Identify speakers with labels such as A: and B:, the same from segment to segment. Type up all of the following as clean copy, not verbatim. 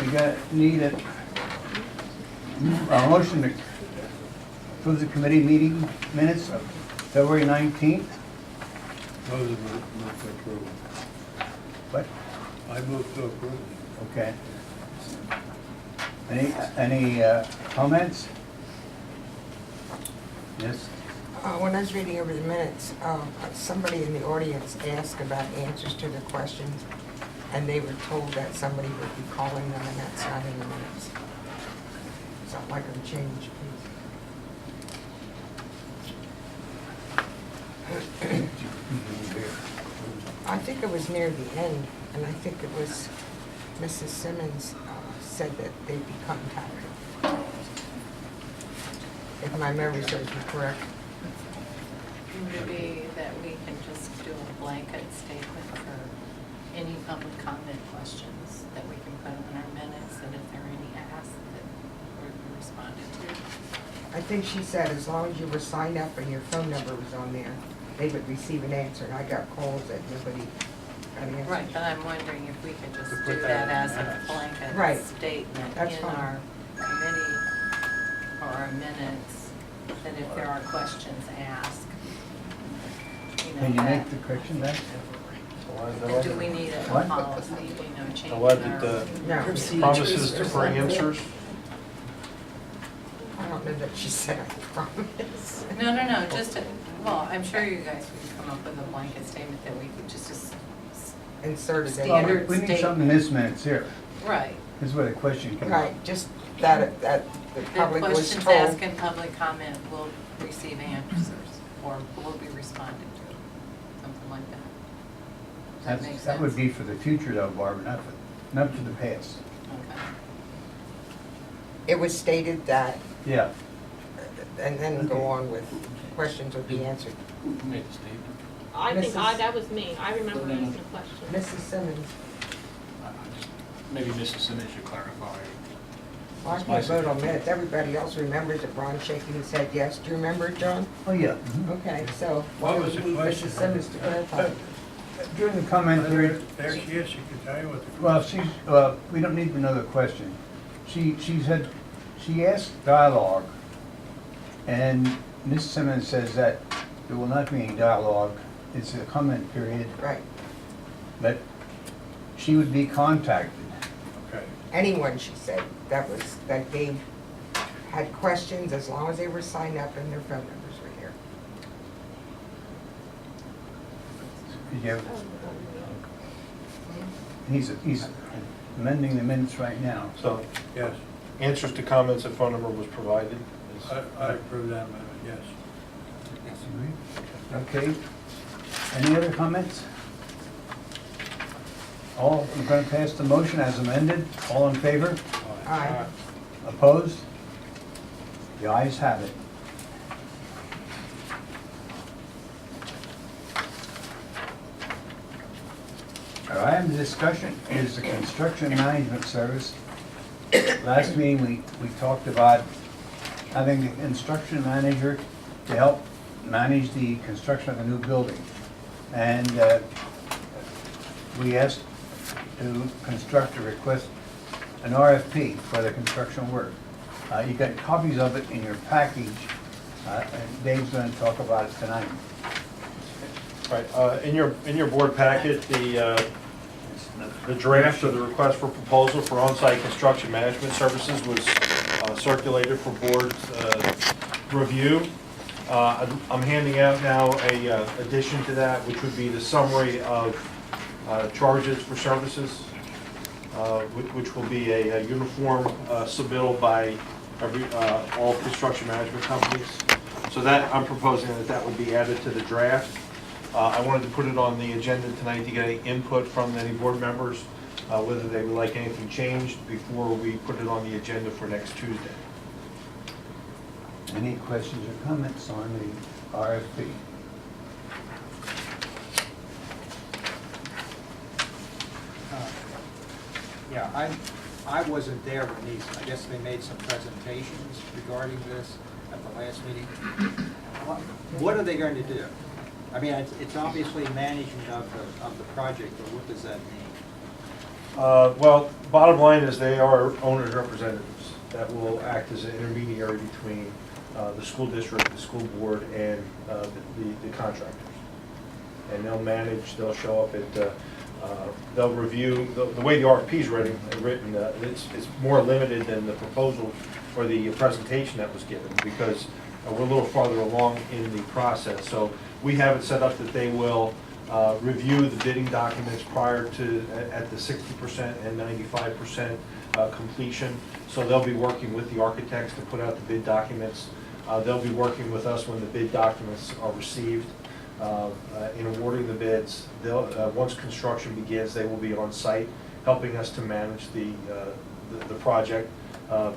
A: need a motion to approve the committee meeting minutes of February 19th.
B: Those are not to approve.
A: What?
B: I move to approve.
A: Okay. Any comments? Yes?
C: When I was reading over the minutes, somebody in the audience asked about answers to their questions, and they were told that somebody would be calling them, and that's not in the minutes. So I'd like them changed, please. I think it was near the end, and I think it was Mrs. Simmons said that they'd be contacted. If my memory serves me correct.
D: Would it be that we can just do a blanket statement for any public comment questions that we can put in our minutes, and if there are any asks that would be responded to?
C: I think she said as long as you were signed up and your phone number was on there, they would receive an answer, and I got calls that nobody got an answer.
D: Right, but I'm wondering if we could just
B: To
D: do
B: put
D: that
B: that
D: as
B: in
D: a
B: minutes.
D: blanket
C: Right.
D: statement
C: That's
D: in
C: fine.
D: our committee or our minutes, that if there are questions asked, you know,
A: Can you
D: that.
A: make the correction then?
D: And do we need a
A: What?
D: policy, you know, changing
E: What
D: our
E: the
C: No,
E: promises to for answers?
C: I don't know that she said I promise.
D: No, just, well, I'm sure you guys would come up with a blanket statement that we could just
C: Insert it in
A: Well,
C: there.
A: we need something in this minutes here.
D: right.
A: This is where the question came up.
C: Right, just that the
D: The
C: public was
D: questions
C: told.
D: asked in public comment will receive answers, or will be responded to, something like that. Does that make sense?
A: That would be for the future though, Barbara, not for the past.
D: Okay.
C: It was stated that,
A: Yeah.
C: and then go on with questions would be answered.
E: Made the statement.
F: I think
C: Mrs.
F: that was me. I remember asking a question.
C: Mrs. Simmons,
E: Maybe Mrs. Simmons should clarify.
C: well, I can't vote on minutes. Everybody else remembers it. Ron's shaking his head yes. Do you remember it, John?
A: Oh, yeah.
C: Okay, so why
B: What
C: don't
B: was
C: we
B: the
C: leave
B: question?
C: Mrs. Simmons to clarify?
A: During the comment period,
B: There she is, she can tell you what the.
A: well, we don't need another question. She asked dialogue, and Ms. Simmons says that there will not be any dialogue. It's a comment period,
C: Right.
A: but she would be contacted.
B: Okay.
C: Anyone, she said, that had questions as long as they were signed up and their phone numbers were here.
A: He's amending the minutes right now.
E: So
B: Yes,
E: answers to comments and phone number was provided.
B: I approve that amendment, yes.
A: Okay. Any other comments? All, we're going to pass the motion as amended. All in favor?
C: Aye.
A: Opposed? The ayes have it. Our item of discussion is the construction management service. Last meeting, we talked about having a construction manager to help manage the construction of a new building. And we asked to construct a request, an RFP for the construction work. You got copies of it in your package, and Dave's going to talk about it tonight.
E: Right, in your board packet, the draft of the request for proposal for on-site construction management services was circulated for board review. I'm handing out now a addition to that, which would be the summary of charges for services, which will be a uniform submittal by all construction management companies. So that, I'm proposing that would be added to the draft. I wanted to put it on the agenda tonight to get any input from any board members, whether they would like anything changed before we put it on the agenda for next Tuesday.
A: Any questions or comments on the RFP?
G: Yeah, I wasn't there when these, I guess they made some presentations regarding this at the last meeting. What are they going to do? I mean, it's obviously management of the project, but what does that mean?
E: Well, bottom line is they are owners' representatives that will act as an intermediary between the school district, the school board, and the contractors. And they'll manage, they'll show up at, they'll review, the way the RFP is written, it's more limited than the proposal or the presentation that was given, because we're a little farther along in the process. So we have it set up that they will review the bidding documents prior to, at the 60% and 95% completion. So they'll be working with the architects to put out the bid documents. They'll be working with us when the bid documents are received. In awarding the bids, once construction begins, they will be on site, helping us to manage the project.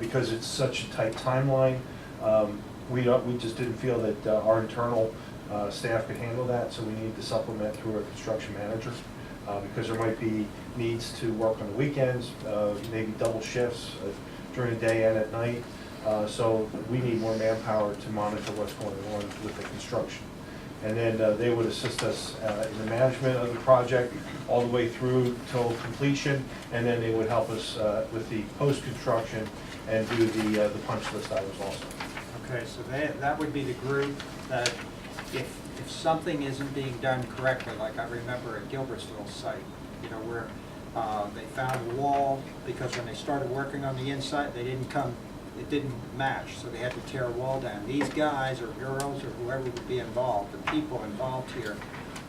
E: Because it's such a tight timeline, we just didn't feel that our internal staff could handle that, so we need to supplement through a construction manager, because there might be needs to work on the weekends, maybe double shifts during the day and at night. So we need more manpower to monitor what's going on with the construction. And then they would assist us in the management of the project all the way through till completion, and then they would help us with the post-construction and do the punch list items also.
G: Okay, so that would be the group that if something isn't being done correctly, like I remember at Gilbertsville site, you know, where they found a wall, because when they started working on the inside, it didn't match, so they had to tear a wall down. These guys or girls or whoever would be involved, the people involved here,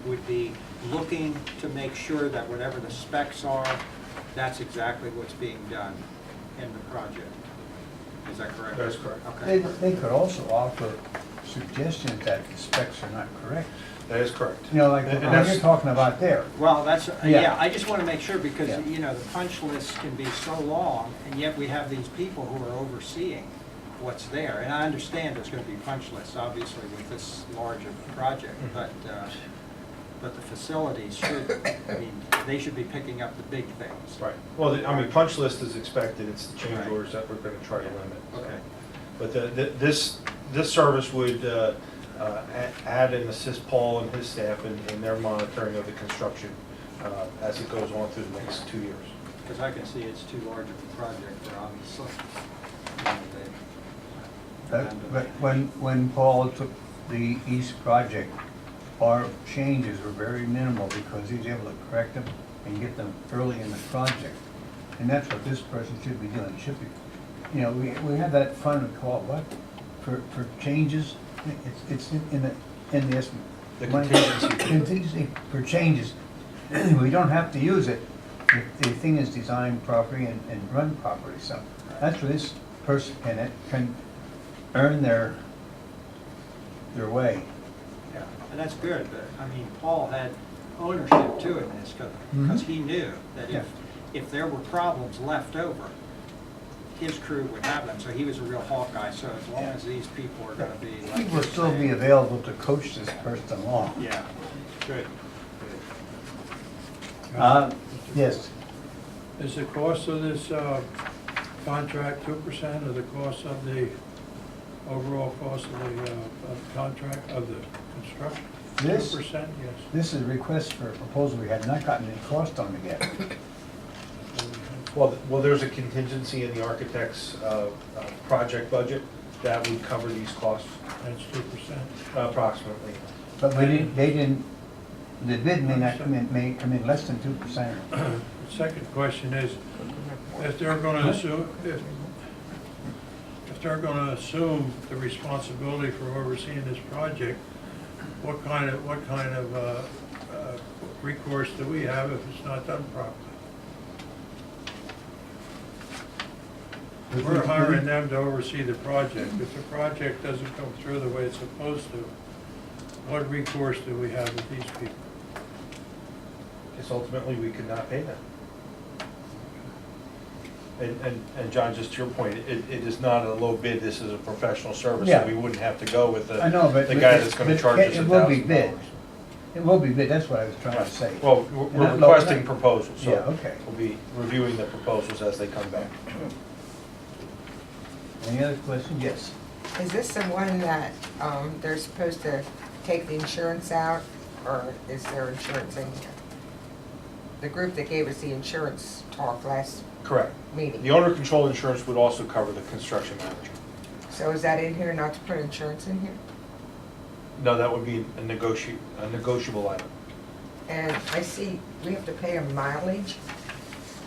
G: would be looking to make sure that whatever the specs are, that's exactly what's being done in the project. Is that correct?
E: That's correct.
G: Okay.
A: They could also offer suggestions that the specs are not correct.
E: That is correct.
A: You know, like
E: And
A: what
E: that's-
A: you're talking about there.
G: Well, that's,
A: Yeah.
G: yeah, I just want to make sure, because,
A: Yeah.
G: you know, the punch list can be so long, and yet we have these people who are overseeing what's there. And I understand there's going to be punch lists, obviously, with this large of a project, but the facilities should, I mean, they should be picking up the big things.
E: Right. Well, I mean, punch list is expected. It's the change
G: Right.
E: orders that we're going to try to limit. so.
G: Okay.
E: But this service would add and assist Paul and his staff in their monitoring of the construction as it goes on through the next 2 years.
G: Because I can see it's too large of a project for obviously.
A: But when Paul took the East project, our changes were very minimal because he was able to correct them and get them early in the project. And that's what this person should be doing, should be, you know, we have that fund called what? For changes, it's in the estimate.
E: The contingency.
A: Contingency for changes. We don't have to use it if the thing is designed properly and run properly, so that's where this person can earn their way.
G: Yeah, and that's good, but, I mean, Paul had ownership too in this, because he knew that
A: Yeah.
G: if there were problems left over, his crew would have them, so he was a real Hawkeye, so as long as these people are gonna be like.
A: He will
G: you're
A: still be
G: saying-
A: available to coach this person along.
G: Yeah, good.
A: Yes,
B: Is the cost of this contract 2% of the cost of the overall cost of the contract, of the construction?
A: This?
B: 2%, yes.
A: this is a request for a proposal. We have not gotten any cost on it yet.
E: Well, there's a contingency in the architect's project budget that would cover these costs
B: That's 2%.
E: approximately.
A: But they didn't, the bid may come in less than 2%.
B: The second question is, if they're gonna assume, if they're gonna assume the responsibility for overseeing this project, what kind of recourse do we have if it's not done properly? We're hiring them to oversee the project. If the project doesn't come through the way it's supposed to, what recourse do we have with these people?
E: Because ultimately, we could not pay them. And John, just to your point, it is not a low bid, this is a professional service,
A: Yeah.
E: so we wouldn't have to go with
A: I know, but.
E: the guy that's gonna
A: but
E: charge us $1,000.
A: It will be bid. It will be bid, that's what I was trying to say.
E: Well, we're
A: Not low,
E: requesting
A: not-
E: proposals, so
A: Yeah, okay.
E: we'll be reviewing the proposals as they come back.
A: Any other questions? Yes.
C: Is this the one that they're supposed to take the insurance out, or is there insurance in here? the group that gave us the insurance talk last
E: Correct.
C: meeting.
E: The owner-controlled insurance would also cover the construction manager.
C: So is that in here, not to put insurance in here?
E: No, that would be a negotiable item.
C: And I see we have to pay a mileage,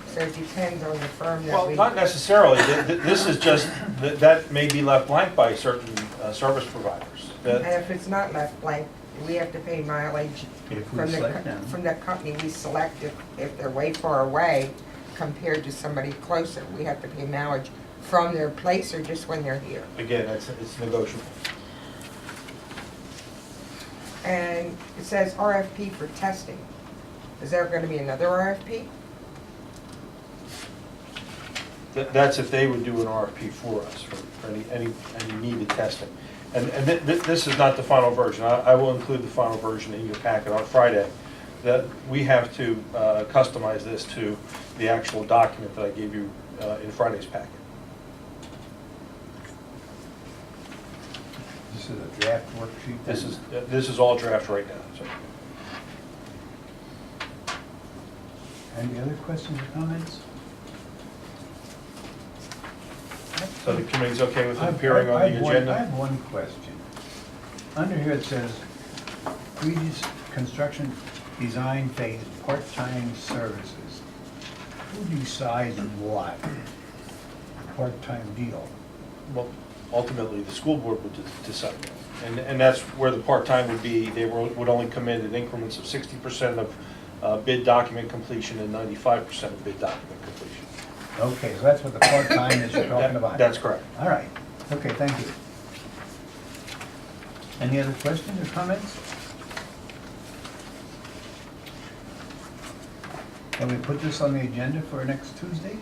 C: so it depends on the firm that
E: Well,
C: we.
E: not necessarily. This is just, that may be left blank by certain service providers.
C: And
E: That-
C: if it's not left blank, we have to pay mileage
A: If we
C: from
A: select them.
C: from the company we select if they're way far away compared to somebody closer. We have to pay mileage from their place or just when they're here.
E: Again, it's negotiable.
C: And it says RFP for testing. Is there gonna be another RFP?
E: That's if they would do an RFP for us for any needed testing. And this is not the final version. I will include the final version in your packet on Friday. That we have to customize this to the actual document that I gave you in Friday's packet.
A: This is a draft worksheet.
E: This is all draft right now. So.
A: Any other questions or comments?
E: So the committee's okay with it appearing on the
A: I
E: agenda?
A: have one question. Under here it says, previous construction design phase, part-time services. Who decides what? Part-time deal?
E: Well, ultimately, the school board would decide that. And that's where the part-time would be. They would only come in increments of 60% of bid document completion and 95% of bid document completion.
A: Okay, so that's what the part-time is you're talking about?
E: That's correct.
A: All right, okay, thank you. Any other questions or comments? Can we put this on the agenda for next Tuesday?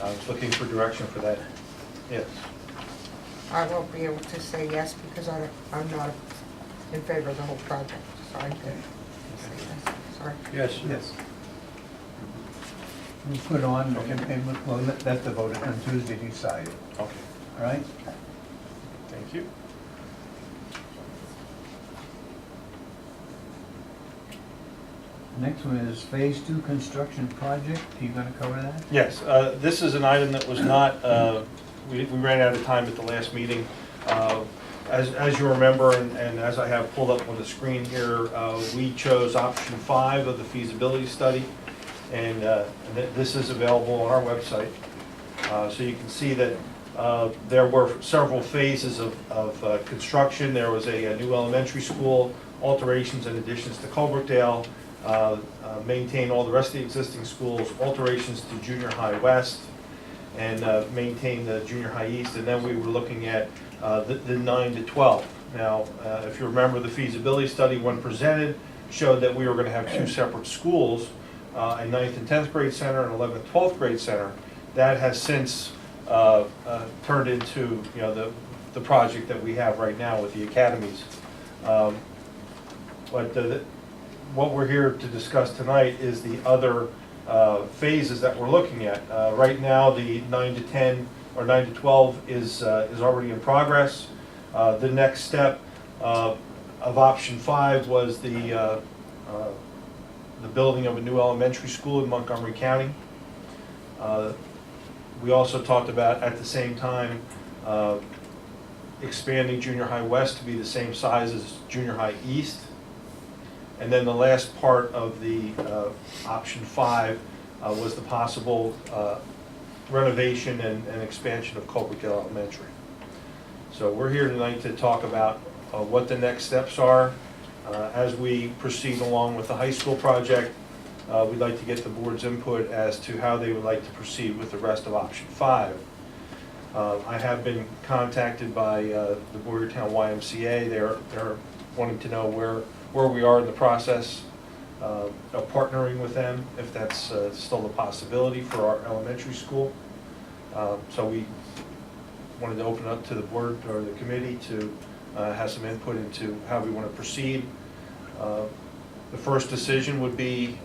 E: I was looking for direction for that. Yes.
C: I won't be able to say yes because I'm not in favor of the whole project, so I can say yes. Sorry.
B: Yes.
A: Yes. We'll put it on, and we'll let the vote on Tuesday decide,
E: Okay.
A: all right?
E: Thank you.
A: Next one is Phase 2 construction project. Are you gonna cover that?
E: Yes, this is an item that was not, we ran out of time at the last meeting. As you remember, and as I have pulled up on the screen here, we chose option 5 of the feasibility study. And this is available on our website. So you can see that there were several phases of construction. There was a new elementary school, alterations and additions to Colbrookdale, maintain all the rest of the existing schools, alterations to junior high west, and maintain the junior high east. And then we were looking at the 9 to 12. Now, if you remember, the feasibility study, when presented, showed that we were going to have 2 separate schools, a 9th and 10th grade center and 11th, 12th grade center. That has since turned into, you know, the project that we have right now with the academies. But what we're here to discuss tonight is the other phases that we're looking at. Right now, the 9 to 10 or 9 to 12 is already in progress. The next step of option 5 was the building of a new elementary school in Montgomery County. We also talked about, at the same time, expanding junior high west to be the same size as junior high east. And then the last part of the option 5 was the possible renovation and expansion of Colbrookdale Elementary. So we're here tonight to talk about what the next steps are. As we proceed along with the high school project, we'd like to get the board's input as to how they would like to proceed with the rest of option 5. I have been contacted by the Boyertown YMCA. They're wanting to know where we are in the process of partnering with them, if that's still a possibility for our elementary school. So we wanted to open up to the board or the committee to have some input into how we want to proceed. The first decision would be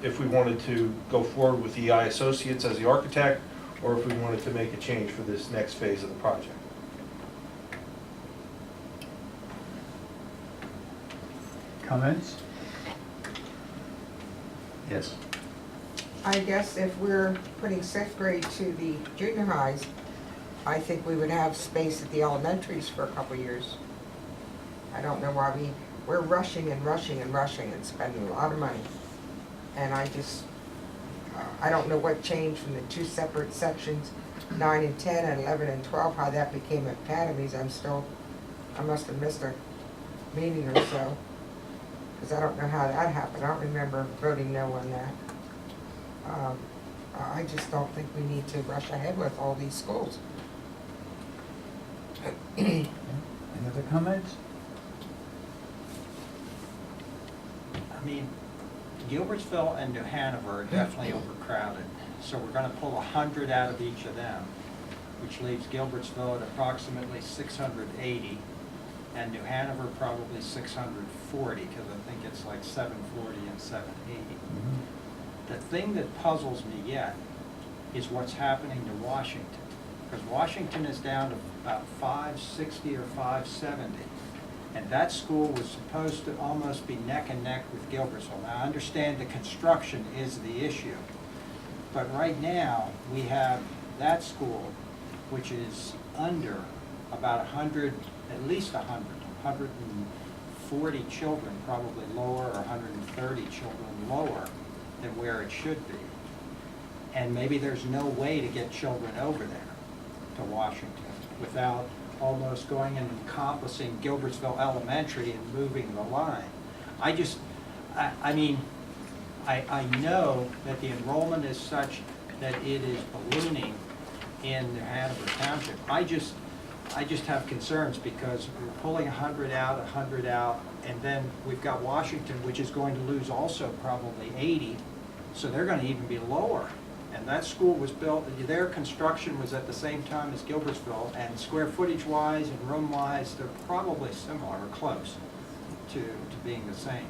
E: if we wanted to go forward with EI Associates as the architect, or if we wanted to make a change for this next phase of the project.
A: Comments? Yes.
C: I guess if we're putting 6th grade to the junior highs, I think we would have space at the elementaries for a couple years. I don't know why we're rushing and rushing and rushing and spending a lot of money. And I just, I don't know what changed from the 2 separate sections, 9 and 10 and 11 and 12, how that became academies. I must have missed a meeting or so, because I don't know how that happened. I don't remember voting no on that. I just don't think we need to rush ahead with all these schools.
A: Any other comments?
G: I mean, Gilbertsville and New Hanover are definitely overcrowded, so we're gonna pull 100 out of each of them, which leaves Gilbertsville at approximately 680, and New Hanover probably 640, because I think it's like 740 and 780. The thing that puzzles me yet is what's happening to Washington, because Washington is down to about 560 or 570. And that school was supposed to almost be neck and neck with Gilbertsville. Now, I understand the construction is the issue, but right now, we have that school, which is under about 100, at least 140 children, probably lower, or 130 children lower than where it should be. And maybe there's no way to get children over there to Washington without almost going and encompassing Gilbertsville Elementary and moving the line. I know that the enrollment is such that it is ballooning in New Hanover Township. I just have concerns because we're pulling 100 out, and then we've got Washington, which is going to lose also probably 80, so they're going to even be lower. And that school was built, their construction was at the same time as Gilbertsville, and square footage wise and room wise, they're probably similar or close to being the same.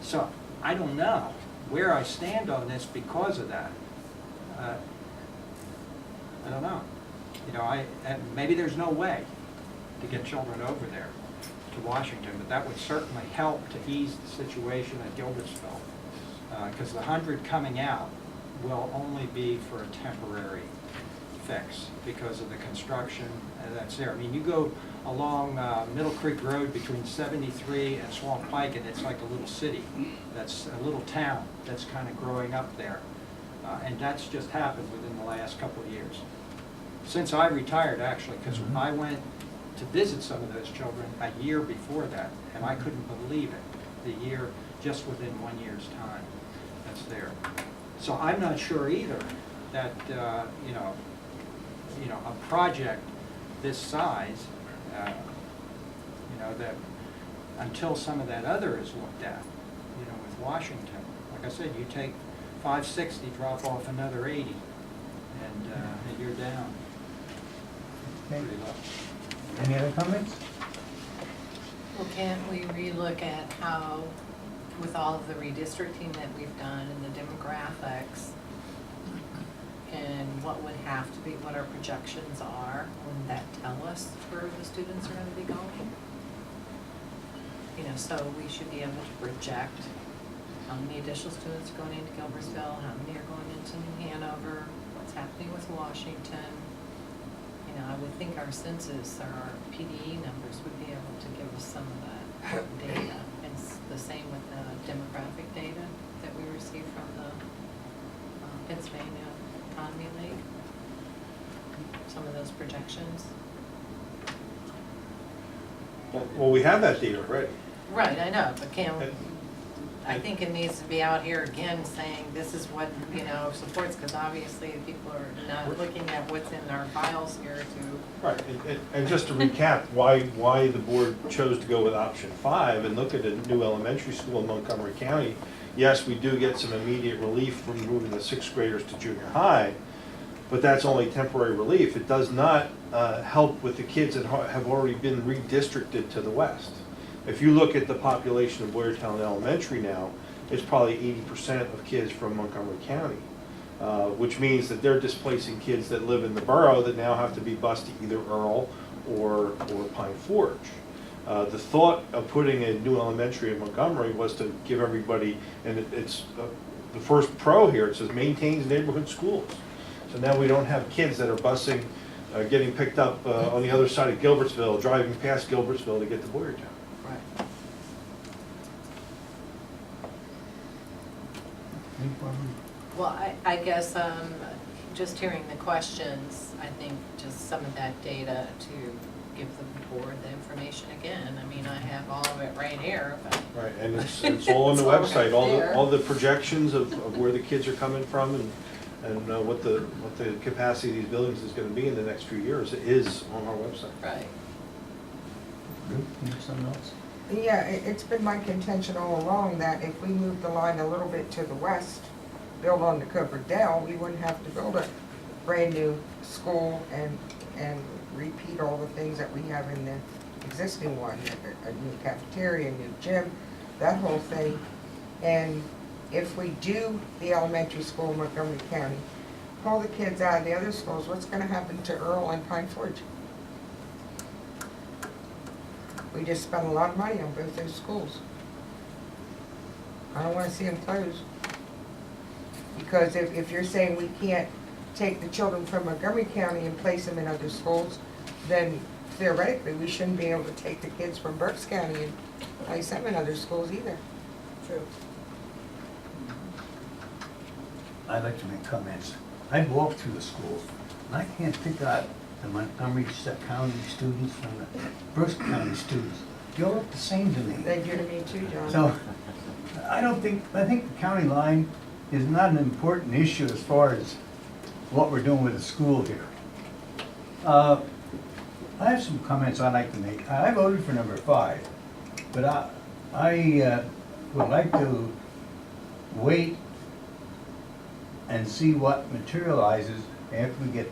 G: So I don't know where I stand on this because of that. I don't know. You know, maybe there's no way to get children over there to Washington, but that would certainly help to ease the situation at Gilbertsville, because the 100 coming out will only be for a temporary fix because of the construction that's there. I mean, you go along Middle Creek Road between 73 and Swamp Pike, and it's like a little city. That's a little town that's kind of growing up there. And that's just happened within the last couple of years. Since I retired, actually, because I went to visit some of those children a year before that, and I couldn't believe it, the year, just within 1 year's time that's there. So I'm not sure either that, you know, a project this size, you know, that until some of that other is looked at, you know, with Washington, like I said, you take 560, drop off another 80, and you're down
A: Okay.
G: pretty low.
A: Any other comments?
D: Well, can't we relook at how, with all of the redistricting that we've done and the demographics, and what would have to be, what our projections are, wouldn't that tell us where the students are gonna be going? You know, so we should be able to project how many additional students are going into Gilbertsville, how many are going into New Hanover, what's happening with Washington. You know, I would think our census or our PDE numbers would be able to give us some of that data. And it's the same with the demographic data that we receive from the Pennsylvania Economy League. Some of those projections.
E: Well, we have that data already.
D: Right, I know, but I think it needs to be out here again saying this is what, you know, supports, because obviously people are not looking at what's in our files here to.
E: Right, and just to recap, why the board chose to go with option 5 and look at a new elementary school in Montgomery County. Yes, we do get some immediate relief from moving the 6th graders to junior high, but that's only temporary relief. It does not help with the kids that have already been redistricted to the west. If you look at the population of Boyertown Elementary now, it's probably 80% of kids from Montgomery County, which means that they're displacing kids that live in the borough that now have to be bused to either Earl or Pine Forge. The thought of putting a new elementary in Montgomery was to give everybody, and it's the the first pro here, it says maintains neighborhood schools. So now we don't have kids that are busing, getting picked up on the other side of Gilbertsville, driving past Gilbertsville to get to Boyertown.
C: Right.
D: Well, I guess, just hearing the questions, I think just some of that data to give the board the information again. I mean, I have all of it right here, but.
E: Right, and it's all on the
D: It's all
E: website,
D: right there.
E: all the projections of where the kids are coming from and what the capacity of these buildings is gonna be in the next few years is on our website.
D: Right.
A: Ruth, you have something else?
C: Yeah, it's been my contention all along that if we move the line a little bit to the west, build on the Covered Dell, we wouldn't have to build a brand-new school and repeat all the things that we have in the existing one, a new cafeteria, a new gym, that whole thing. And if we do the elementary school in Montgomery County, pull the kids out of the other schools, what's gonna happen to Earl and Pine Forge? We just spent a lot of money on both those schools. I don't wanna see them closed. Because if you're saying we can't take the children from Montgomery County and place them in other schools, then theoretically, we shouldn't be able to take the kids from Berks County and place them in other schools either. True.
A: I'd like to make comments. I've walked through the schools, and I can't pick out the Montgomery County students from the Berks County students. They all look the same to me.
C: They do to me too, John.
A: So, I think the county line is not an important issue as far as what we're doing with the school here. I have some comments I'd like to make. I voted for number 5, but I would like to wait and see what materializes after we get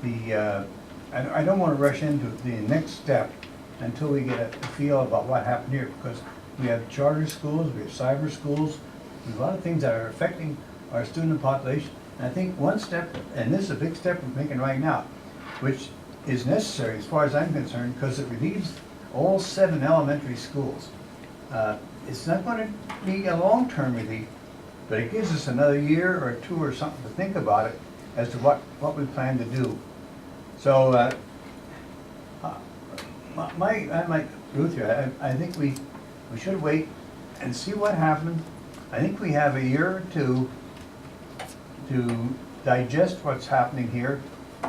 A: the, I don't want to rush into the next step until we get a feel about what happened here, because we have charter schools, we have cyber schools, there's a lot of things that are affecting our student population. And I think one step, and this is a big step we're making right now, which is necessary as far as I'm concerned, because it relieves all 7 elementary schools. It's not going to be a long-term relief, but it gives us another year or 2 or something to think about it as to what we plan to do. So, I'm like Ruth here, I think we should wait and see what happens. I think we have a year or 2 to digest what's happening here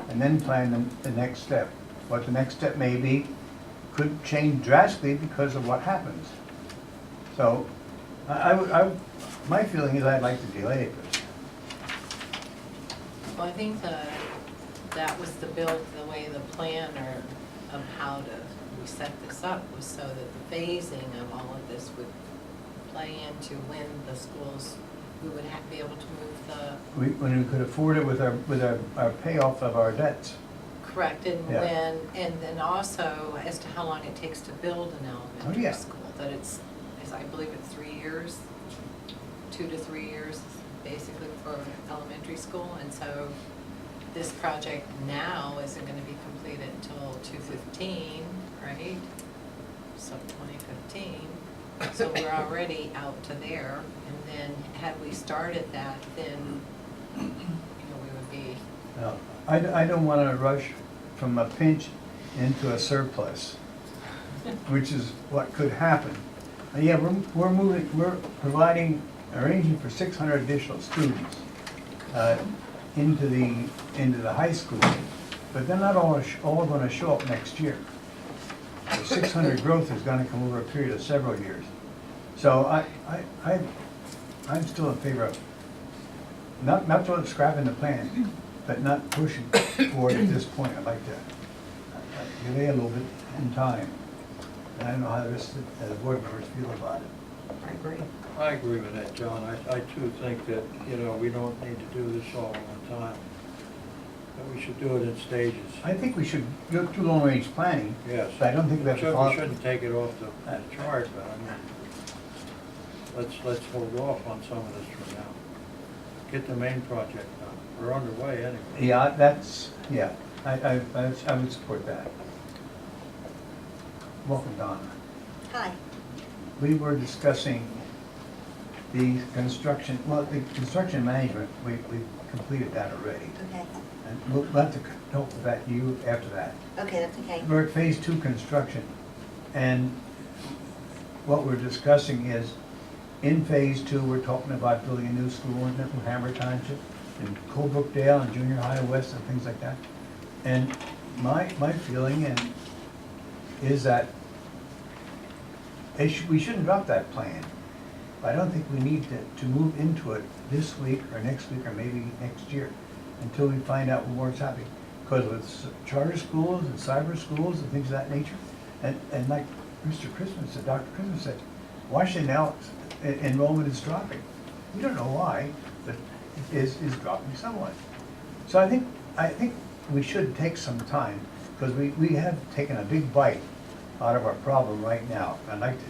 A: and then plan the next step. What the next step may be could change drastically because of what happens. So, my feeling is I'd like to delay it.
D: Well, I think that was the way the plan of how we set this up was so that the phasing of all of this would play into when the schools, we would be able to move
A: When we could afford it with our payoff of our debts.
D: correct, and
A: Yeah.
D: and then also as to how long it takes to build an elementary
A: yeah.
D: school, that it's I believe it's 3 years, 2 to 3 years, basically for elementary school, and so this project now isn't gonna be completed until 2015, right? So 2015, so we're already out to there, and then had we started that, then, we would be,
A: No, I don't want to rush from a pinch into a surplus, which is what could happen. Yeah, we're arranging for 600 additional students into the high school, but they're not all going to show up next year. The 600 growth is going to come over a period of several years. So I'm still in favor of not sort of scrapping the plan, but not pushing forward at this point. I'd like to delay a little bit in time. And I don't know how the rest of the board members feel about it.
C: I agree.
B: I agree with that, John. I too think that, we don't need to do this all at one time. That we should do it in stages.
A: I think we should go through long-range planning,
B: Yes.
A: but I don't think we have to follow.
B: We shouldn't take it off the chart, but let's hold off on some of this for now. Get the main project done. We're underway anyway.
A: Yeah, I would support that. Welcome, Donna.
C: Hi.
A: We were discussing the construction management, we completed that already.
H: Okay,
A: And we'll have to talk about you after that.
H: okay, that's okay.
A: We're at phase 2 construction, and what we're discussing is, in phase 2, we're talking about building a new school in Little Hammer Township, in Colebrookdale and Junior High West and things like that. And my feeling is that we shouldn't drop that plan. But I don't think we need to move into it this week or next week or maybe next year until we find out what's happening. Because with charter schools and cyber schools and things of that nature, and like Mr. Christmas said, Dr. Christmas said, Washington now enrollment is dropping. We don't know why, but it is dropping somewhat. So I think we should take some time, because we have taken a big bite out of our problem right now. I'd like to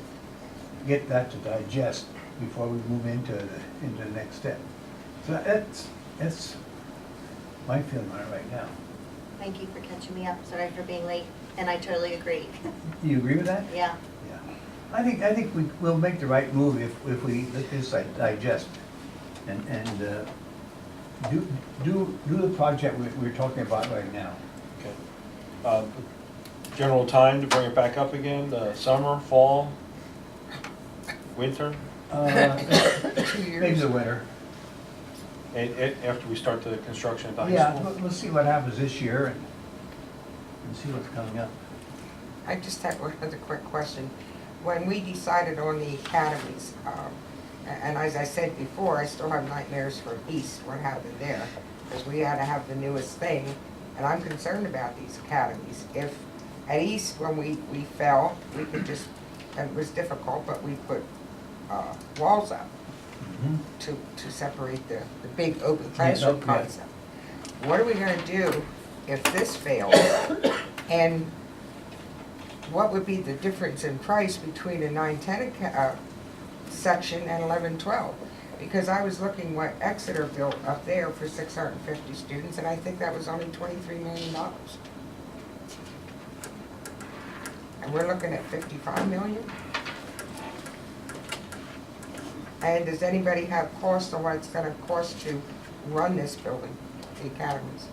A: get that to digest before we move into the next step. So that's my feeling on it right now.
H: Thank you for catching me up. Sorry for being late, and I totally agree.
A: You agree with that?
H: Yeah.
A: Yeah. I think we'll make the right move if we let this digest and do the project we're talking about right now.
E: Okay. General time to bring it back up again, summer, fall, winter,
C: 2
A: Maybe
C: years.
A: the winter.
E: after we start the construction at the high
A: Yeah,
E: school?
A: we'll see what happens this year and see what's coming up.
C: I just have one other quick question. When we decided on the academies, and as I said before, I still have nightmares for East, what happened there, because we had to have the newest thing, and I'm concerned about these academies. If at East, when we fell, we could just, and it was difficult, but we put walls up to separate the big open classroom
A: yeah.
C: concept. What are we gonna do if this fails? And what would be the difference in price between a 9-10 section and 11-12? Because I was looking what Exeter built up there for 650 students, and I think that was only $23 million. And we're looking at 55 million? And does anybody have cost on what it's gonna cost to run this building, the academies?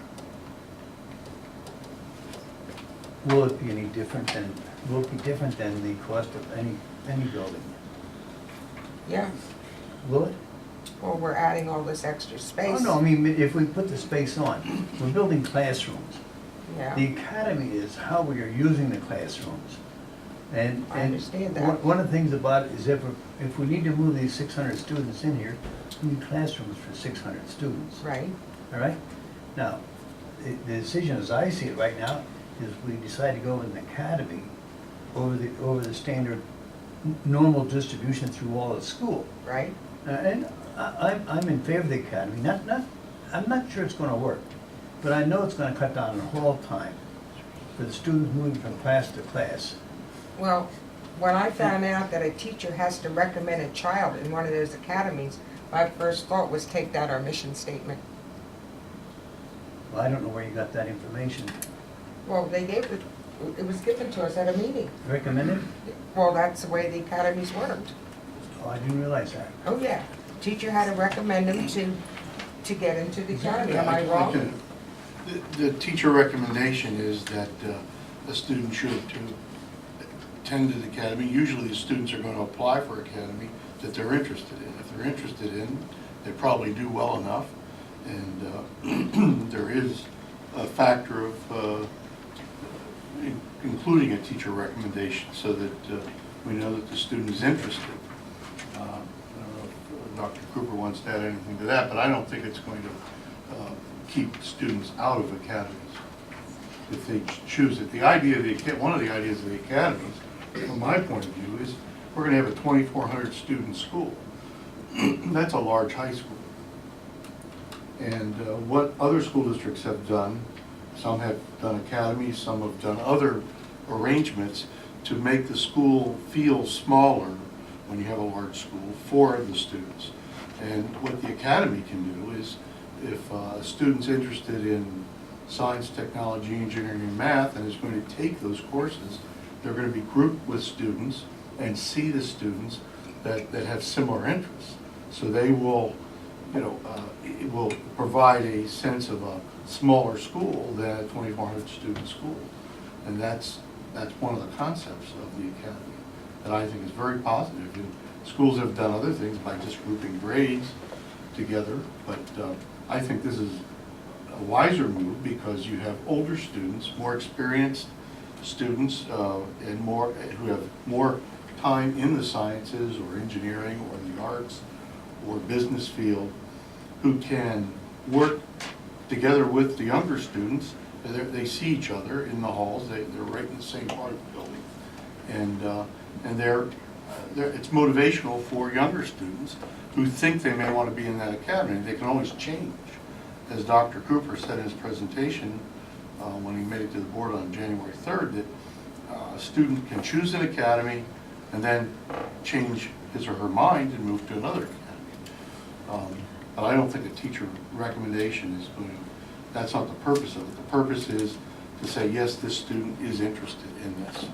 A: Will it be any different than, will it be different than the cost of any building?
C: Yeah,
A: Will it?
C: well, we're adding all this extra space.
A: Oh, no, I mean, if we put the space on, we're building classrooms.
C: Yeah.
A: The academy is how we are using the classrooms. And
C: I understand that.
A: one of the things about it is if we need to move these 600 students in here, we need classrooms for 600 students.
C: Right,
A: All right? Now, the decision as I see it right now is we decide to go with an academy over the standard normal distribution through all the school.
C: right.
A: And I'm in favor of the academy. I'm not sure it's gonna work, but I know it's gonna cut down on hall time for the students moving from class to class.
C: Well, when I found out that a teacher has to recommend a child in one of those academies, my first thought was take that our mission statement.
A: Well, I don't know where you got that information.
C: Well, they gave it was given to us at a meeting.
A: Recommended?
C: Well, that's the way the academies worked.
A: Oh, I didn't realize that.
C: Oh, yeah. Teacher had to recommend them to get into the academy. Am I wrong?
I: The teacher recommendation is that a student should attend the academy. Usually the students are going to apply for academy that they're interested in. If they're interested in, they probably do well enough. And there is a factor of including a teacher recommendation so that we know that the student is interested. I don't know if Dr. Cooper wants to add anything to that, but I don't think it's going to keep students out of academies if they choose it. The idea of one of the ideas of the academies, from my point of view, is we're going to have a 2,400 student school. That's a large high school. And what other school districts have done, some have done academies, some have done other arrangements to make the school feel smaller when you have a large school for the students. And what the academy can do is, if a student's interested in science, technology, engineering, and math, and is going to take those courses, they're going to be grouped with students and see the students that have similar interests. So they will, it will provide a sense of a smaller school than a 2,400 student school. And that's one of the concepts of the academy that I think is very positive. And schools have done other things by just grouping grades together, but I think this is a wiser move because you have older students, more experienced students, and more who have more time in the sciences or engineering or the arts or business field, who can work together with the younger students. They see each other in the halls. They're right in the same part of the building, and it's motivational for younger students who think they may want to be in that academy. They can always change, as Dr. Cooper said in his presentation when he made it to the board on January 3rd, that a student can choose an academy and then change his or her mind and move to another academy. But I don't think a teacher recommendation is going to, that's not the purpose of it. The purpose is to say, yes, this student is interested in this.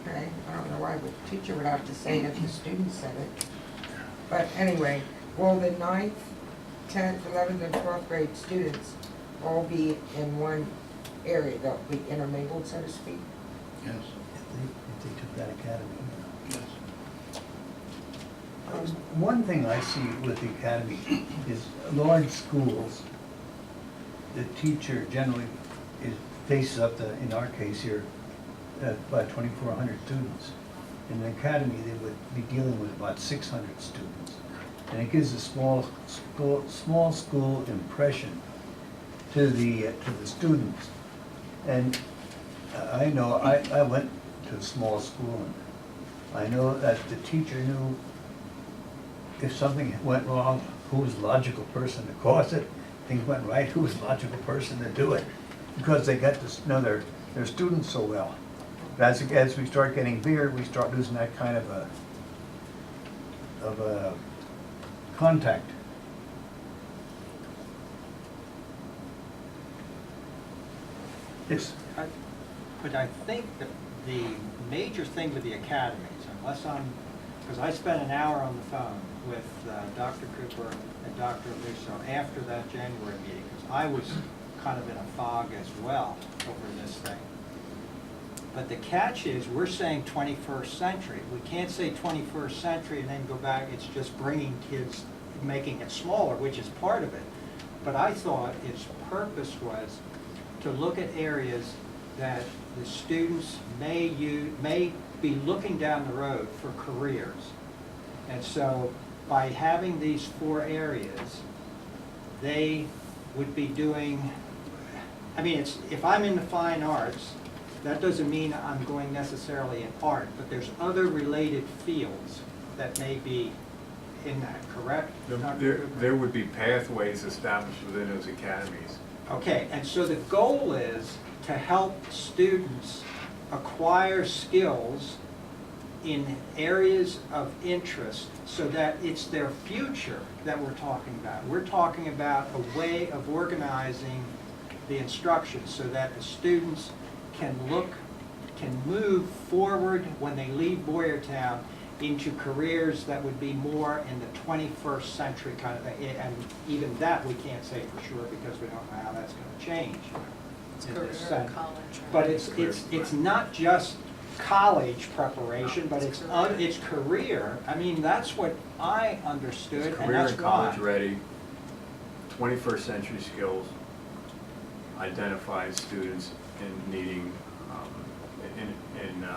C: Okay, I don't know why the teacher would have to say it if the student said it. But anyway, will the 9th, 10th, 11th, and 12th grade students all be in one area? They'll be intermingled, so to speak?
I: Yes.
A: If they took that academy.
I: Yes.
A: One thing I see with the academy is large schools, the teacher generally faces up to, in our case here, about 2,400 students. In the academy, they would be dealing with about 600 students. And it gives a small school impression to the students. And I know, I went to a small school, and I know that the teacher knew if something went wrong, who was the logical person to cause it? Things went right, who was the logical person to do it? Because they got to know their students so well. But as we start getting bigger, we start losing that kind of a contact. Yes.
G: But I think that the major thing with the academies, because I spent an hour on the phone with Dr. Cooper and Dr. Lusso after that January meeting, because I was kind of in a fog as well over this thing. But the catch is, we're saying 21st century. We can't say 21st century and then go back. It's just bringing kids, making it smaller, which is part of it. But I thought its purpose was to look at areas that the students may be looking down the road for careers. And so by having these 4 areas, they would be doing, I mean, if I'm in the fine arts, that doesn't mean I'm going necessarily in art, but there's other related fields that may be in that, correct?
J: There would be pathways established within those academies.
G: Okay, and so the goal is to help students acquire skills in areas of interest so that it's their future that we're talking about. We're talking about a way of organizing the instruction so that the students can move forward when they leave Boyertown into careers that would be more in the 21st century kind of thing. And even that we can't say for sure because we don't know how that's going to change.
D: It's
G: in
D: career
G: this
D: or
G: sense.
D: college.
G: But it's not just college preparation, but it's career. I mean, that's what I understood,
J: It's
G: and
J: career
G: that's
J: and
G: why.
J: college ready, 21st century skills, identifies students in needing, in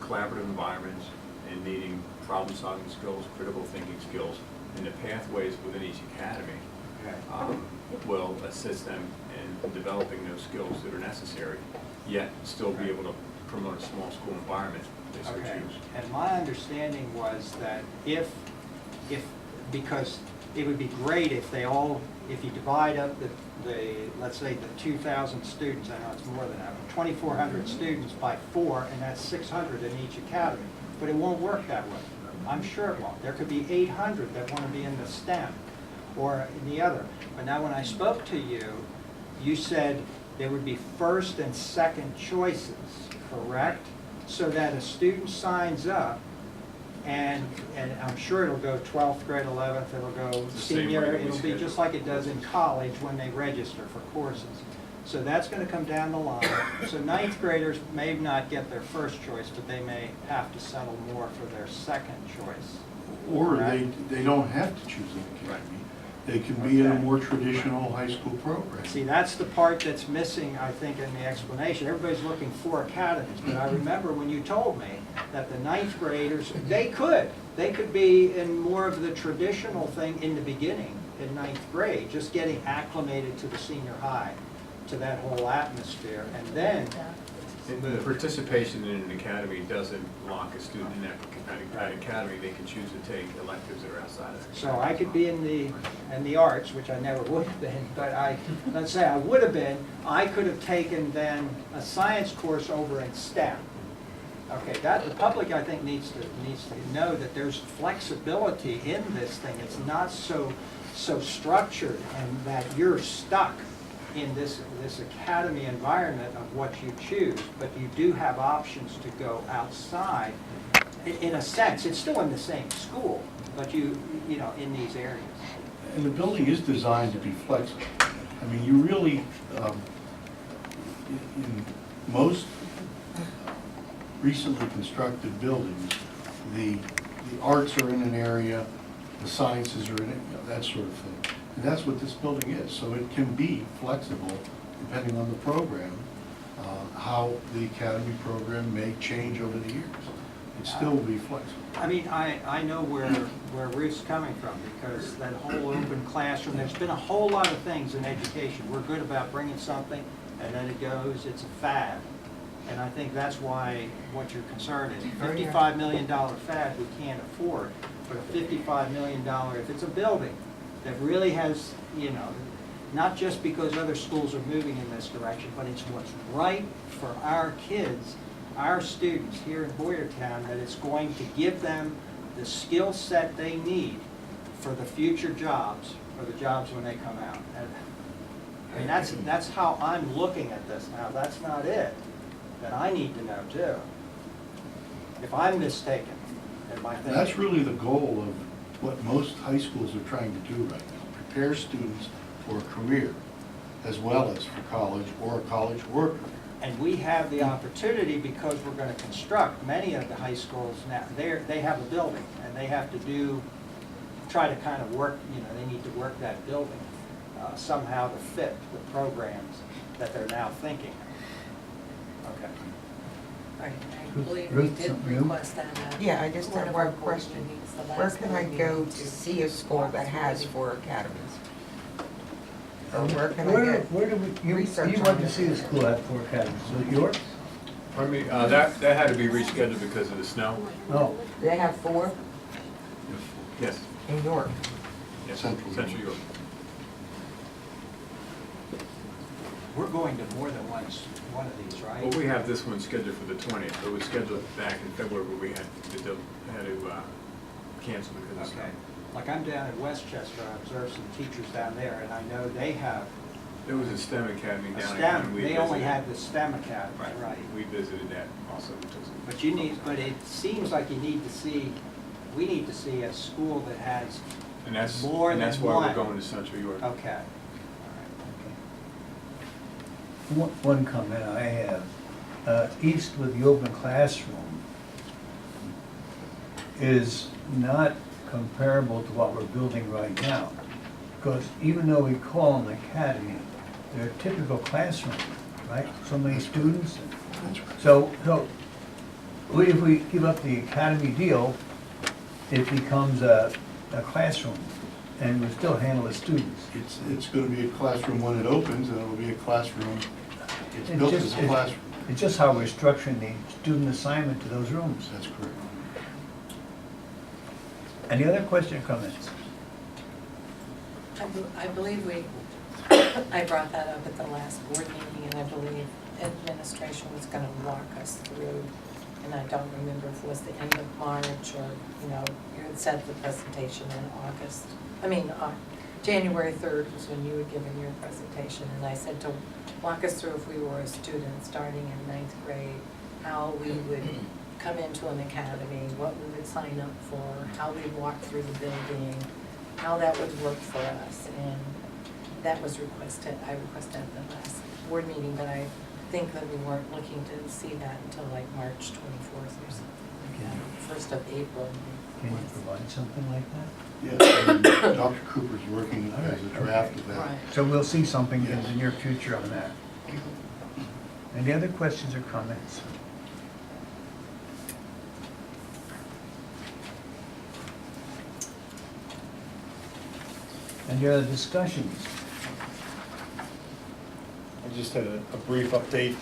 J: collaborative environments, in needing problem-solving skills, critical thinking skills, and the pathways within each academy
G: Okay.
J: will assist them in developing those skills that are necessary, yet still be able to promote a small school environment if they so
G: Okay.
J: choose.
G: And my understanding was that because it would be great if you divide up let's say the 2,000 students, I know it's more than that, but 2,400 students by 4, and that's 600 in each academy. But it won't work that way. I'm sure it won't. There could be 800 that want to be in the STEM or in the other. But now when I spoke to you, you said there would be first and second choices, correct? So that a student signs up and I'm sure it'll go 12th grade, 11th, it'll go
J: The same
G: senior,
J: regularly
G: it'll be
J: scheduled.
G: just like it does in college when they register for courses. So that's gonna come down the line. So ninth graders may not get their first choice, but they may have to settle more for their second choice.
I: Or
G: Right.
I: they don't have to choose an academy. They can be in a
G: Okay.
I: more traditional high school program.
G: See, that's the part that's missing, I think, in the explanation. Everybody's looking for academies, but I remember when you told me that the ninth graders, they could be in more of the traditional thing in the beginning, in ninth grade, just getting acclimated to the senior high, to that whole atmosphere, and then
J: And participation in an academy doesn't lock a student in that academy. They can choose to take electives that are outside of it.
G: so I could be in the arts, which I never would have been, but let's say I would have been, I could have taken then a science course over in STEM. Okay, that, the public, I think, needs to know that there's flexibility in this thing. It's not so structured, and that you're stuck in this academy environment of what you choose, but you do have options to go outside. In a sense, it's still in the same school, but you know, in these areas.
I: And the building is designed to be flexible. I mean, you really, in most recently constructed buildings, the arts are in an area, the sciences are in it, you know, that sort of thing. And that's what this building is, so it can be flexible depending on the program, how the academy program may change over the years. It still will be flexible.
G: I mean, I know where Ruth's coming from, because that whole open classroom, there's been a whole lot of things in education. We're good about bringing something, and then it goes, it's a fad. And I think that's why what your concern is. $55 million fad we can't afford, but a $55 million, if it's a building that really has, you know, not just because other schools are moving in this direction, but it's what's right for our kids, our students here in Boyertown, that it's going to give them the skill set they need for the future jobs, for the jobs when they come out. And, I mean, that's how I'm looking at this now. That's not it. Then I need to know too. If I'm mistaken in my thinking.
I: That's really the goal of what most high schools are trying to do right now, prepare students for a career as well as for college or a college worker.
G: And we have the opportunity, because we're going to construct many of the high schools now, they have a building, and they have to try to kind of work, you know, they need to work that building somehow to fit the programs that they're now thinking. Okay.
D: Right, I believe we
A: Ruth,
D: did
A: something new?
D: request that.
C: Yeah, I just
D: one
C: have
D: of our
C: one
D: board
C: question.
D: meetings, the
C: Where
D: last
C: can I
D: board
C: go
D: meeting,
C: to
D: to
C: see a school that has 4 academies? Or where can I
A: Where
C: get
A: do you
C: research
A: want
C: on
A: to
C: this?
A: see the school at 4 academies? So yours?
J: Pardon me, that had to be rescheduled because of the snow.
A: No.
C: They have 4
J: Yes,
C: in York.
J: yes,
I: Central
J: Central York.
G: We're going to more than one of these, right?
J: Well, we have this one scheduled for the 20th. It was scheduled back in February, but we had to cancel because of snow.
G: Okay. Like I'm down at Westchester, I observed some teachers down there, and I know they have
J: There was a STEM academy
G: a
J: down
G: STEM,
J: and we
G: they only
J: visited.
G: had the STEM academy, right?
J: We visited that also. We took some-
G: But it seems like we need to see a school that has,
J: And that's
G: more
J: and that's
G: than
J: why
G: one.
J: we're going to Central York.
G: okay.
A: One comment I have, east with the open classroom is not comparable to what we're building right now. Because even though we call them academy, they're a typical classroom, right? So many students.
I: That's right.
A: So if we give up the academy deal, it becomes a classroom, and we still handle the students.
I: It's going to be a classroom when it opens, and it'll be a classroom, it's built as a classroom.
A: It's just how we're structuring the student assignment to those rooms.
I: That's correct.
A: Any other question or comments?
D: I believe I brought that up at the last board meeting, and I believe administration was gonna walk us through, and I don't remember if it was the end of March or, you know, you had said the presentation in January 3rd was when you had given your presentation, and I said to walk us through if we were a student starting in 9th grade, how we would come into an academy, what we would sign up for, how we'd walk through the building, how that would work for us. And that was requested, I requested at the last board meeting, but I think that we weren't looking to see that until like March 24th or something like that, 1st of April.
A: Can you provide something like that?
I: Yes, and Dr. Cooper's working as a draft of that.
D: Right.
A: So we'll see something in the
I: Yes.
A: near future on that. Any other questions or comments? Any other discussions?
E: I just had a brief update.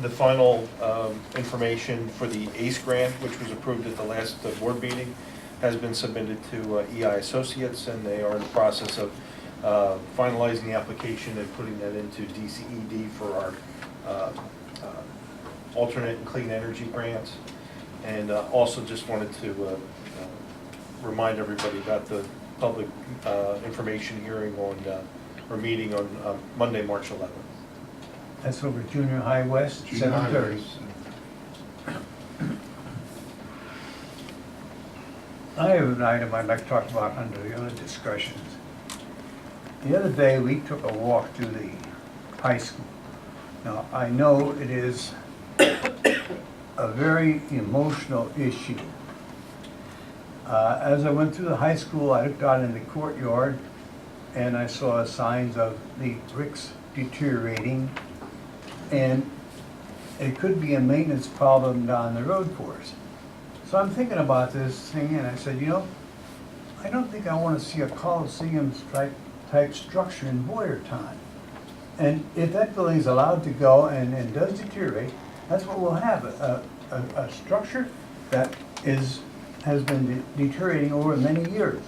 E: The final information for the ACE grant, which was approved at the last board meeting, has been submitted to EI Associates, and they are in the process of finalizing the application and putting that into DCED for our alternate and clean energy grants. And also just wanted to remind everybody about the public information hearing on, or meeting on Monday, March 11th.
A: That's over Junior High West,
I: Junior high
A: 7:30.
I: is,
A: I have an item I'd like to talk about under the other discussions. The other day, we took a walk through the high school. Now, I know it is a very emotional issue. As I went through the high school, I looked out in the courtyard, and I saw signs of the bricks deteriorating, and it could be a maintenance problem down the road for us. So I'm thinking about this thing, and I said, you know, I don't think I want to see a Coliseum type structure in Boyertown. And if that building's allowed to go and does deteriorate, that's what we'll have, a structure that has been deteriorating over many years.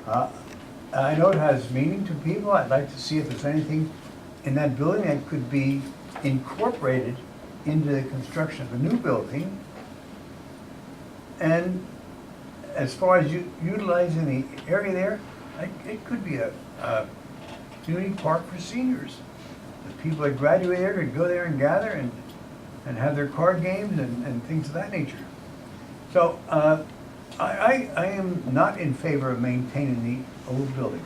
A: I know it has meaning to people. I'd like to see if there's anything in that building that could be incorporated into the construction of a new building. And as far as utilizing the area there, it could be a community park for seniors. The people that graduate there could go there and gather and have their card games and things of that nature. So I am not in favor of maintaining the old building.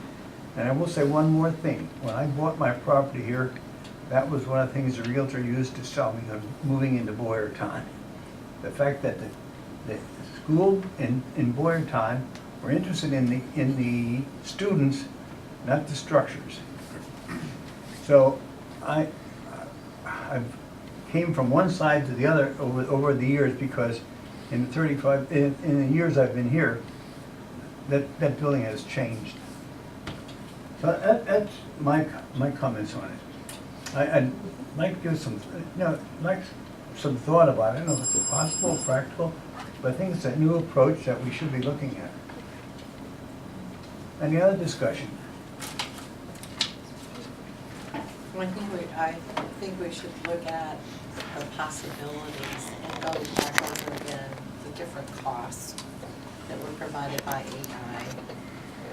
A: And I will say one more thing. When I bought my property here, that was one of the things the realtor used to sell me on moving into Boyertown. The fact that the school in Boyertown were interested in the students, not the structures. So I came from one side to the other over the years, because in the years I've been here, that building has changed. So that's my comments on it. I'd like to give some thought about it. I don't know if it's possible, practical, but I think it's a new approach that we should be looking at. Any other discussion?
D: I think we should look at the possibilities and go back over again the different costs that were provided by AI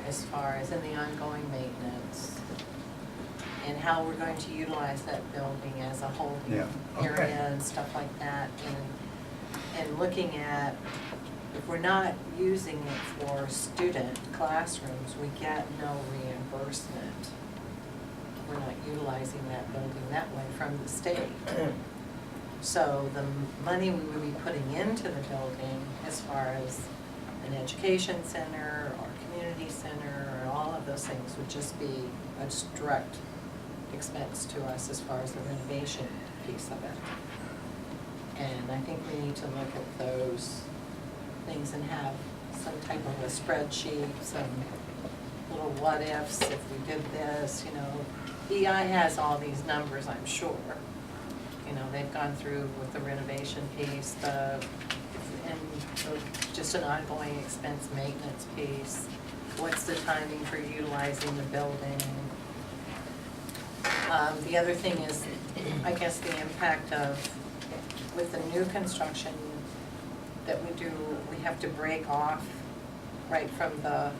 D: as far as in the ongoing maintenance and how we're going to utilize that building as a holding
A: Yeah, okay.
D: area and stuff like that. And looking at, if we're not using it for student classrooms, we get no reimbursement. We're not utilizing that building that way from the state. So the money we would be putting into the building as far as an education center or community center or all of those things would just be a direct expense to us as far as the renovation piece of it. And I think we need to look at those things and have some type of a spreadsheet, some little what ifs if we did this, you know. EI has all these numbers, I'm sure. You know, they've gone through with the renovation piece, just an ongoing expense maintenance piece. What's the timing for utilizing the building? The other thing is, I guess, the impact of, with the new construction that we do, we have to break off right from the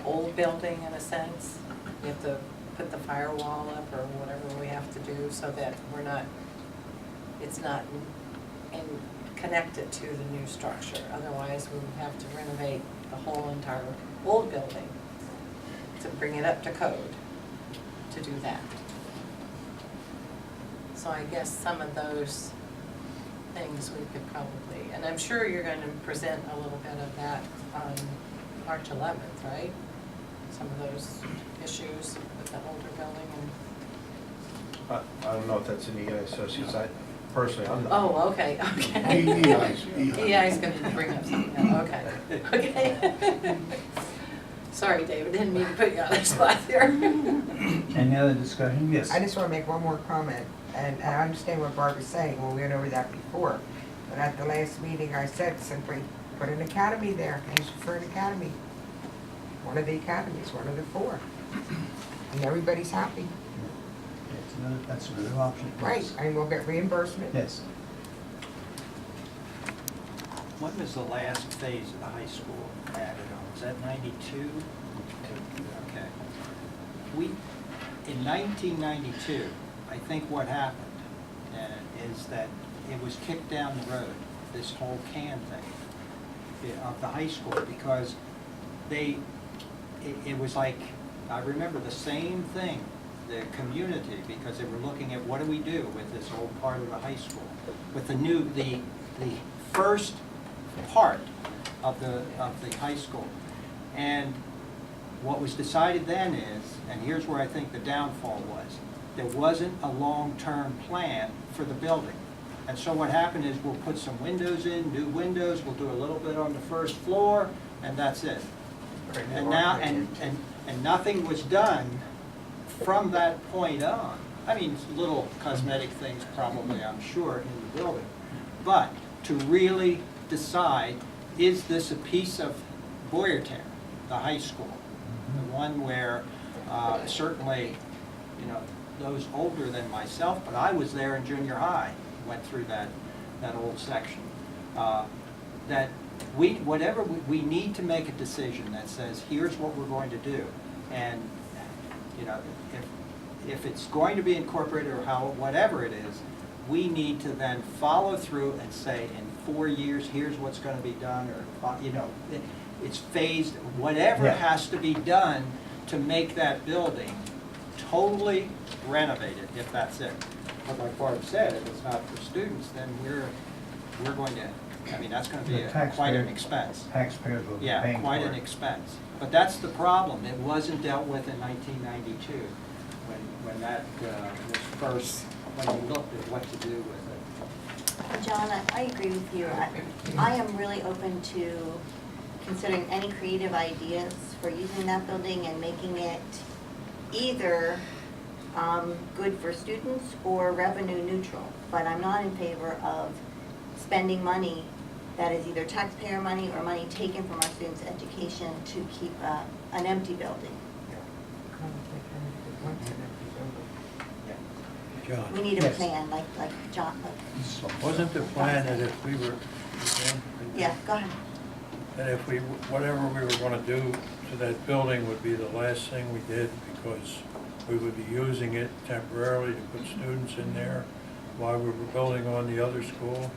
D: old building in a sense. We have to put the firewall up or whatever we have to do so that we're not, it's not
K: connect it to the new structure. Otherwise, we would have to renovate the whole entire old building to bring it up to code to do that. So I guess some of those things we could probably, and I'm sure you're going to present a little bit of that on March 11th, right? Some of those issues with the older building and.
E: I don't know if that's an EI Associates, I personally, I'm not.
K: Oh, okay, okay. EI's going to bring up something, okay, okay. Sorry, David, didn't mean to put you on the spot there.
A: Any other discussion? Yes.
C: I just want to make one more comment, and I understand what Barbara's saying, well, we went over that before. But at the last meeting, I said simply, put an academy there, ask for an academy. One of the academies, one of the 4. And everybody's happy.
A: That's another option.
C: Right, and we'll get reimbursement.
A: Yes.
G: When was the last phase of the high school added on? Was that 92? Okay. In 1992, I think what happened is that it was kicked down the road, this whole can thing of the high school, because it was like, I remember the same thing, the community, because they were looking at what do we do with this old part of the high school, with the first part of the high school. And what was decided then is, and here's where I think the downfall was, there wasn't a long-term plan for the building. And so what happened is we'll put some windows in, new windows, we'll do a little bit on the first floor, and that's it. And now, and nothing was done from that point on. I mean, little cosmetic things probably, I'm sure, in the building. But to really decide, is this a piece of Boyertown, the high school? The one where certainly, you know, those older than myself, but I was there in junior high, went through that old section. That we need to make a decision that says, here's what we're going to do. And, you know, if it's going to be incorporated or whatever it is, we need to then follow through and say, in 4 years, here's what's going to be done, or, you know, it's phased, whatever has to be done to make that building totally renovated, if that's it. But like Barb said, if it's not for students, then we're going to, I mean, that's going to be quite an expense.
A: Taxpayers will be paying for it.
G: Yeah, quite an expense. But that's the problem. It wasn't dealt with in 1992 when that was first, when we looked at what to do with it.
H: John, I agree with you. I am really open to considering any creative ideas for using that building and making it either good for students or revenue neutral. But I'm not in favor of spending money that is either taxpayer money or money taken from our students' education to keep an empty building.
B: John,
H: We need a
A: Yes.
H: plan, like John.
B: wasn't the plan that if we were,
H: Yeah, go ahead.
B: that if we, whatever we were gonna do to that building would be the last thing we did, because we would be using it temporarily to put students in there while we were building on the other school,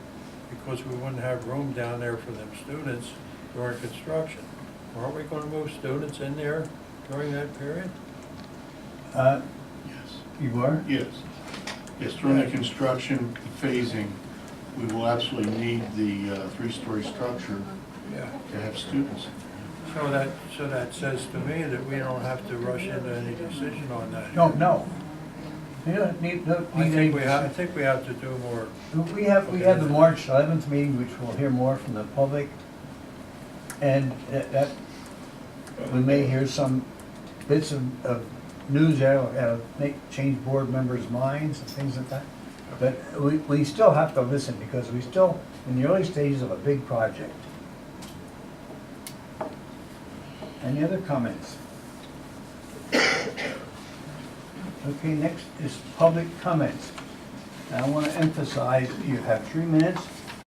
B: because we wouldn't have room down there for them students during construction. Aren't we gonna move students in there during that period?
I: Yes.
A: You are?
I: Yes. Yes, during the construction phasing, we will absolutely need the 3-story structure
B: Yeah.
I: to have students.
B: So that says to me that we don't have to rush into any decision on that.
A: No. You don't need
B: I think we
A: any.
B: have to do more.
A: We have the March 11th meeting, which we'll hear more from the public. And that, we may hear some bits of news that'll change board members' minds and things like that. But we still have to listen, because we still in the early stages of a big project. Any other comments? Okay, next is public comments. Now, I want to emphasize, you have 3 minutes